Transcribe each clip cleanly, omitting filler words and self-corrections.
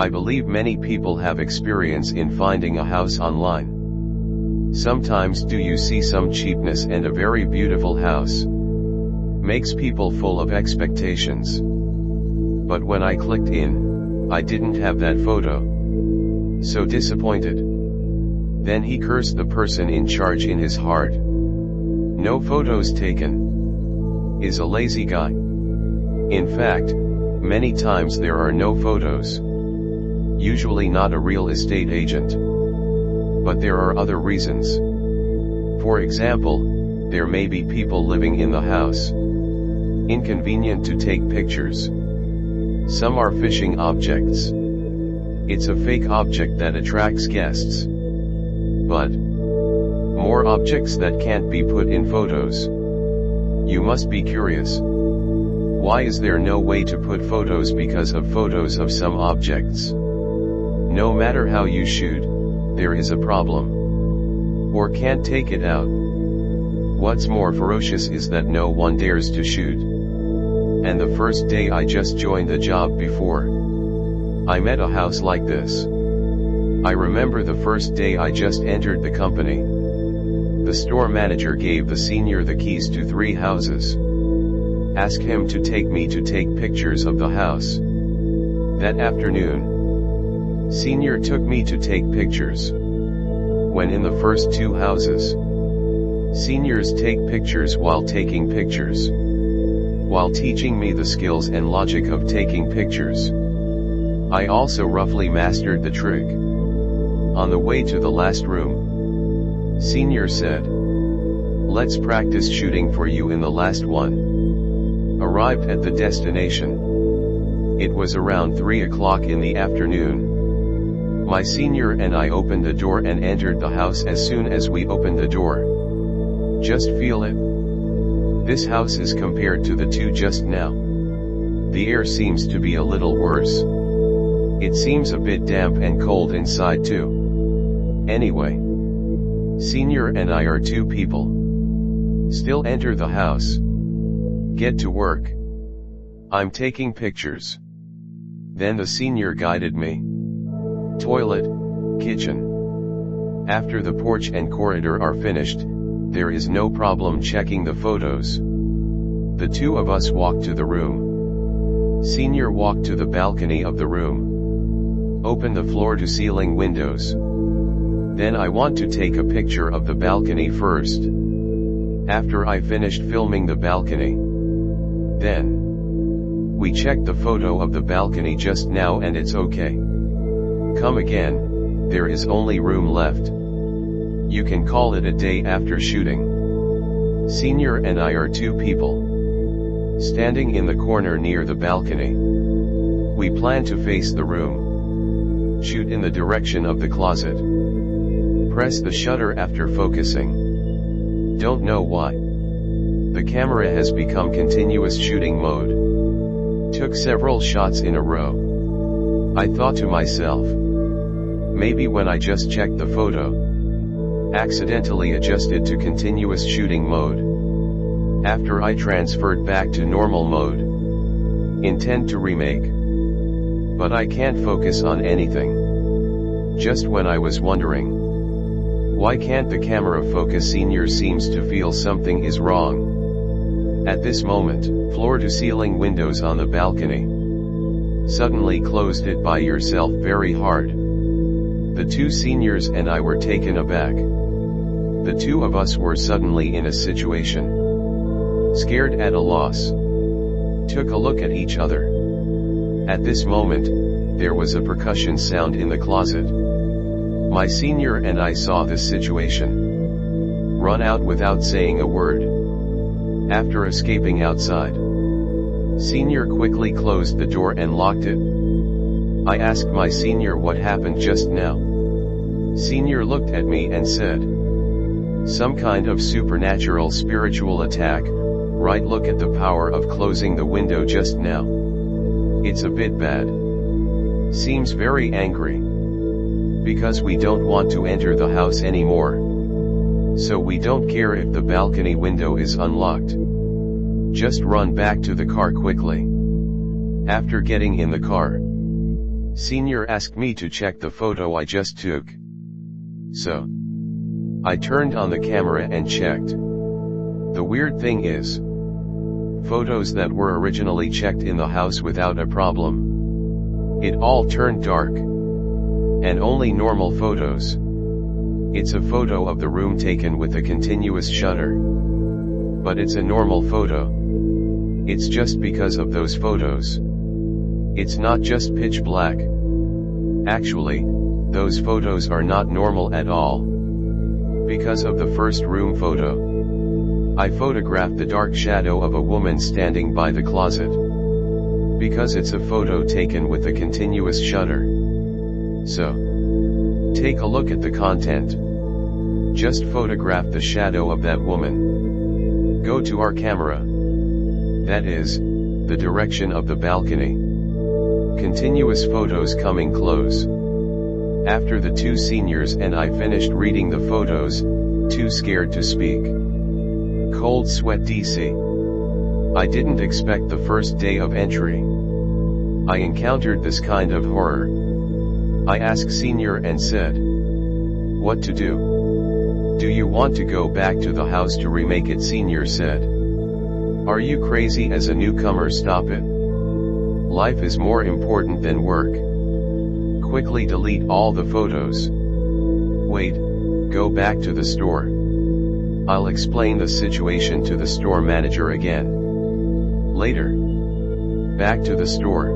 I believe many people have experience in finding a house online. Sometimes do you see some cheapness and a very beautiful house makes people full of expectations. But when I clicked in, I didn't have that photo. So disappointed. Then he cursed the person in charge in his heart. No photos taken. Is a lazy guy. In fact, many times there are no photos. Usually not a real estate agent. But there are other reasons. For example, there may be people living in the house. Inconvenient to take pictures. Some are fishing objects. It's a fake object that attracts guests. But more objects that can't be put in photos. You must be curious. Why is there no way to put photos because of photos of some objects? No matter how you shoot, there is a problem. Or can't take it out. What's more ferocious is that no one dares to shoot. And the first day I just joined the job before I met a house like this. I remember the first day I just entered the company. The store manager gave the senior the keys to 3 houses. Asked him to take me to take pictures of the house. That afternoon, senior took me to take pictures. When in the first 2 houses, seniors take pictures while taking pictures. While teaching me the skills and logic of taking pictures, I also roughly mastered the trick. On the way to the last room, senior said, "Let's practice shooting for you in the last one." Arrived at the destination. It was around 3 o'clock in the afternoon. My senior and I opened the door and entered the house. As soon as we opened the door, just feel it. This house is compared to the 2 just now. The air seems to be a little worse. It seems a bit damp and cold inside too. Anyway, senior and I are 2 people. Still enter the house. Get to work. I'm taking pictures. Then the senior guided me. Toilet, kitchen. After the porch and corridor are finished, there is no problem checking the photos. The 2 of us walk to the room. Senior walked to the balcony of the room. Open the floor-to-ceiling windows. Then I want to take a picture of the balcony first. After I finished filming the balcony, then we checked the photo of the balcony just now and it's okay. Come again, there is only room left. You can call it a day after shooting. Senior and I are 2 people. Standing in the corner near the balcony. We plan to face the room. Shoot in the direction of the closet. Press the shutter after focusing. Don't know why. The camera has become continuous shooting mode. Took several shots in a row. I thought to myself, maybe when I just checked the photo, accidentally adjusted to continuous shooting mode. After I transferred back to normal mode. Intend to remake. But I can't focus on anything. Just when I was wondering, why can't the camera focus? Senior seems to feel something is wrong. At this moment, floor-to-ceiling windows on the balcony. Suddenly closed it by yourself very hard. The 2 seniors and I were taken aback. The 2 of us were suddenly in a situation. Scared at a loss. Took a look at each other. At this moment, there was a percussion sound in the closet. My senior and I saw this situation. Run out without saying a word. After escaping outside, senior quickly closed the door and locked it. I asked my senior what happened just now. Senior looked at me and said, "Some kind of supernatural spiritual attack, right? Look at the power of closing the window just now. It's a bit bad. Seems very angry. Because we don't want to enter the house anymore. So we don't care if the balcony window is unlocked. Just run back to the car quickly." After getting in the car, Senior asked me to check the photo I just took. So I turned on the camera and checked. The weird thing is, photos that were originally checked in the house without a problem, it all turned dark. And only normal photos. It's a photo of the room taken with a continuous shutter. But it's a normal photo. It's just because of those photos. It's not just pitch black. Actually, those photos are not normal at all. Because of the first room photo, I photographed the dark shadow of a woman standing by the closet. Because it's a photo taken with a continuous shutter. So, take a look at the content. Just photograph the shadow of that woman. Go to our camera. That is, the direction of the balcony. Continuous photos coming close. After the two seniors and I finished reading the photos, too scared to speak. Cold sweat DC. I didn't expect the first day of entry. I encountered this kind of horror. I asked Senior and said, "What to do? Do you want to go back to the house to remake it?" Senior said, "Are you crazy? As a newcomer, stop it. Life is more important than work. Quickly delete all the photos. Wait, go back to the store. I'll explain the situation to the store manager again." Later. Back to the store.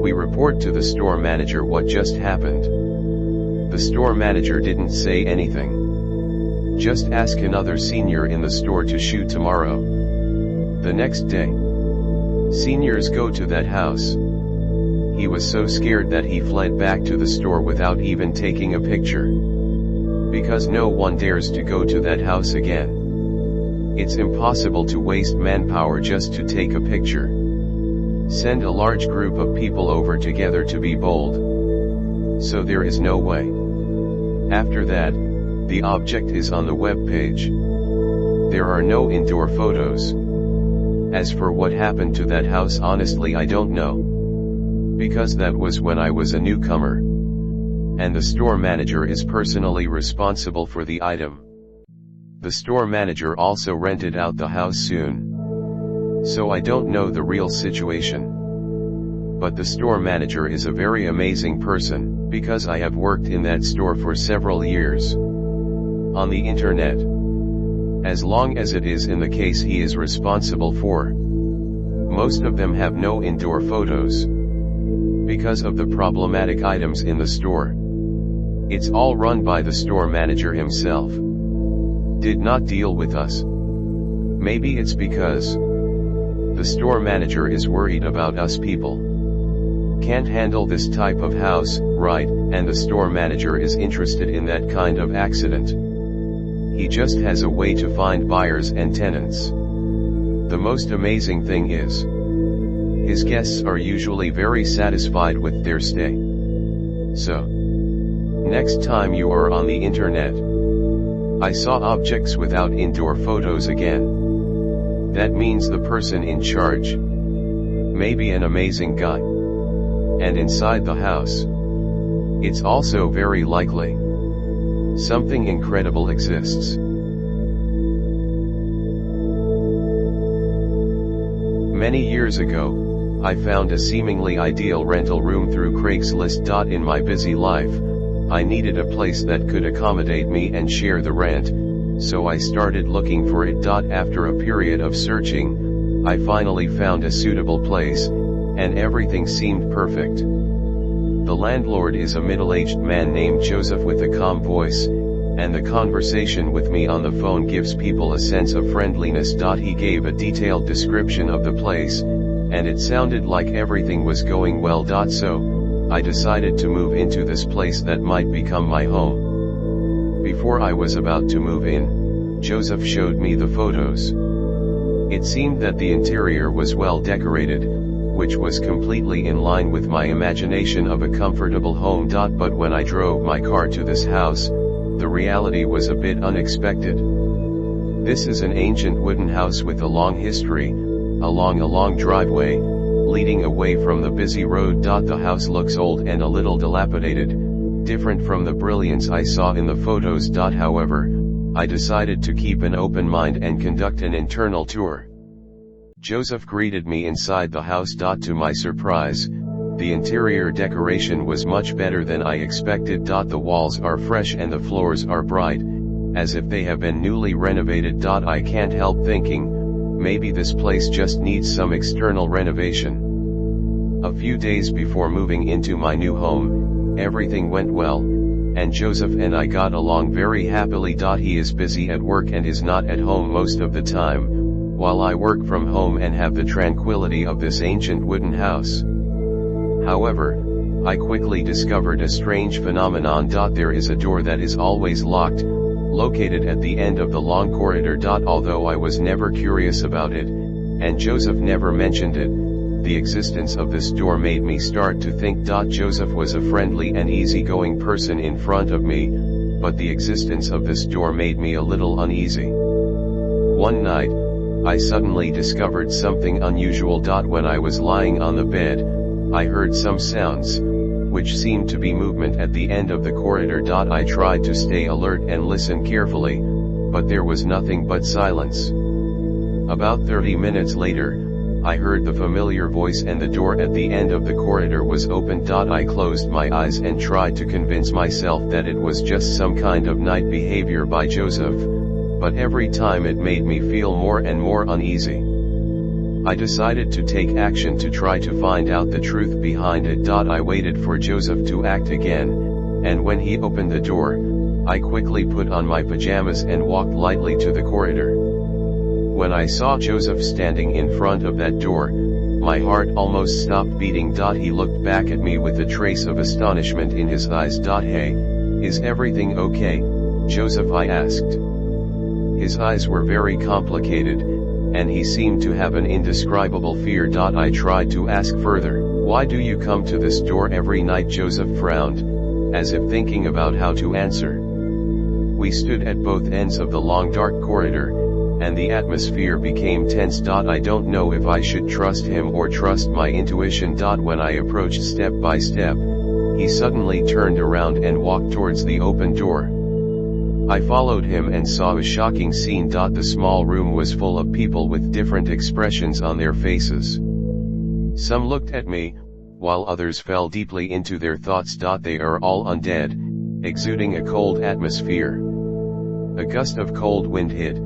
We report to the store manager what just happened. The store manager didn't say anything. Just ask another senior in the store to shoot tomorrow. The next day, seniors go to that house. He was so scared that he fled back to the store without even taking a picture. Because no one dares to go to that house again. It's impossible to waste manpower just to take a picture. Send a large group of people over together to be bold. So there is no way. After that, the object is on the web page. There are no indoor photos. As for what happened to that house, honestly I don't know. Because that was when I was a newcomer. And the store manager is personally responsible for the item. The store manager also rented out the house soon. So I don't know the real situation. But the store manager is a very amazing person, because I have worked in that store for several years. On the internet. As long as it is in the case he is responsible for. Most of them have no indoor photos. Because of the problematic items in the store. It's all run by the store manager himself. Did not deal with us. Maybe it's because the store manager is worried about us people. Can't handle this type of house, right, and the store manager is interested in that kind of accident. He just has a way to find buyers and tenants. The most amazing thing is, his guests are usually very satisfied with their stay. So, next time you are on the internet, I saw objects without indoor photos again. That means the person in charge may be an amazing guy. And inside the house, it's also very likely something incredible exists. Many years ago, I found a seemingly ideal rental room through Craigslist. In my busy life, I needed a place that could accommodate me and share the rent, so I started looking for it. After a period of searching, I finally found a suitable place, and everything seemed perfect. The landlord is a middle-aged man named Joseph with a calm voice, and the conversation with me on the phone gives people a sense of friendliness. He gave a detailed description of the place, and it sounded like everything was going well. So, I decided to move into this place that might become my home. Before I was about to move in, Joseph showed me the photos. It seemed that the interior was well decorated, which was completely in line with my imagination of a comfortable home. But when I drove my car to this house, the reality was a bit unexpected. This is an ancient wooden house with a long history, along a long driveway, leading away from the busy road. The house looks old and a little dilapidated, different from the brilliance I saw in the photos. However, I decided to keep an open mind and conduct an internal tour. Joseph greeted me inside the house. To my surprise, the interior decoration was much better than I expected. The walls are fresh and the floors are bright, as if they have been newly renovated. I can't help thinking, maybe this place just needs some external renovation. A few days before moving into my new home, everything went well, and Joseph and I got along very happily. He is busy at work and is not at home most of the time, while I work from home and have the tranquility of this ancient wooden house. However, I quickly discovered a strange phenomenon. There is a door that is always locked, located at the end of the long corridor. Although I was never curious about it, and Joseph never mentioned it, the existence of this door made me start to think. Joseph was a friendly and easygoing person in front of me, but the existence of this door made me a little uneasy. One night, I suddenly discovered something unusual. When I was lying on the bed, I heard some sounds, which seemed to be movement at the end of the corridor. I tried to stay alert and listen carefully, but there was nothing but silence. About 30 minutes later, I heard the familiar voice and the door at the end of the corridor was opened. I closed my eyes and tried to convince myself that it was just some kind of night behavior by Joseph, but every time it made me feel more and more uneasy. I decided to take action to try to find out the truth behind it. I waited for Joseph to act again, and when he opened the door, I quickly put on my pajamas and walked lightly to the corridor. When I saw Joseph standing in front of that door, my heart almost stopped beating. He looked back at me with a trace of astonishment in his eyes. Hey, is everything okay, Joseph? I asked. His eyes were very complicated, and he seemed to have an indescribable fear. I tried to ask further, why do you come to this door every night? Joseph frowned, as if thinking about how to answer. We stood at both ends of the long dark corridor, and the atmosphere became tense. I don't know if I should trust him or trust my intuition. When I approached step by step, he suddenly turned around and walked towards the open door. I followed him and saw a shocking scene. The small room was full of people with different expressions on their faces. Some looked at me, while others fell deeply into their thoughts. They are all undead, exuding a cold atmosphere. A gust of cold wind hit,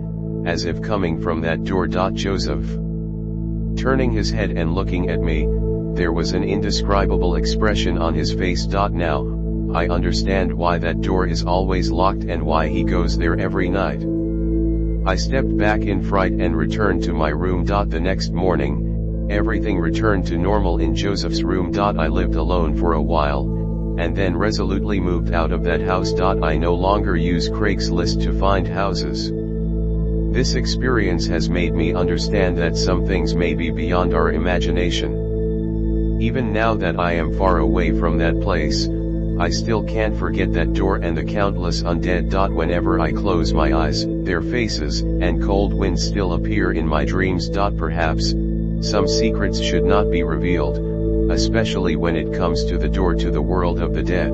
as if coming from that door. Joseph, turning his head and looking at me, there was an indescribable expression on his face. Now, I understand why that door is always locked and why he goes there every night. I stepped back in fright and returned to my room. The next morning, everything returned to normal in Joseph's room. I lived alone for a while, and then resolutely moved out of that house. I no longer use Craigslist to find houses. This experience has made me understand that some things may be beyond our imagination. Even now that I am far away from that place, I still can't forget that door and the countless undead. Whenever I close my eyes, their faces and cold winds still appear in my dreams. Perhaps some secrets should not be revealed, especially when it comes to the door to the world of the dead.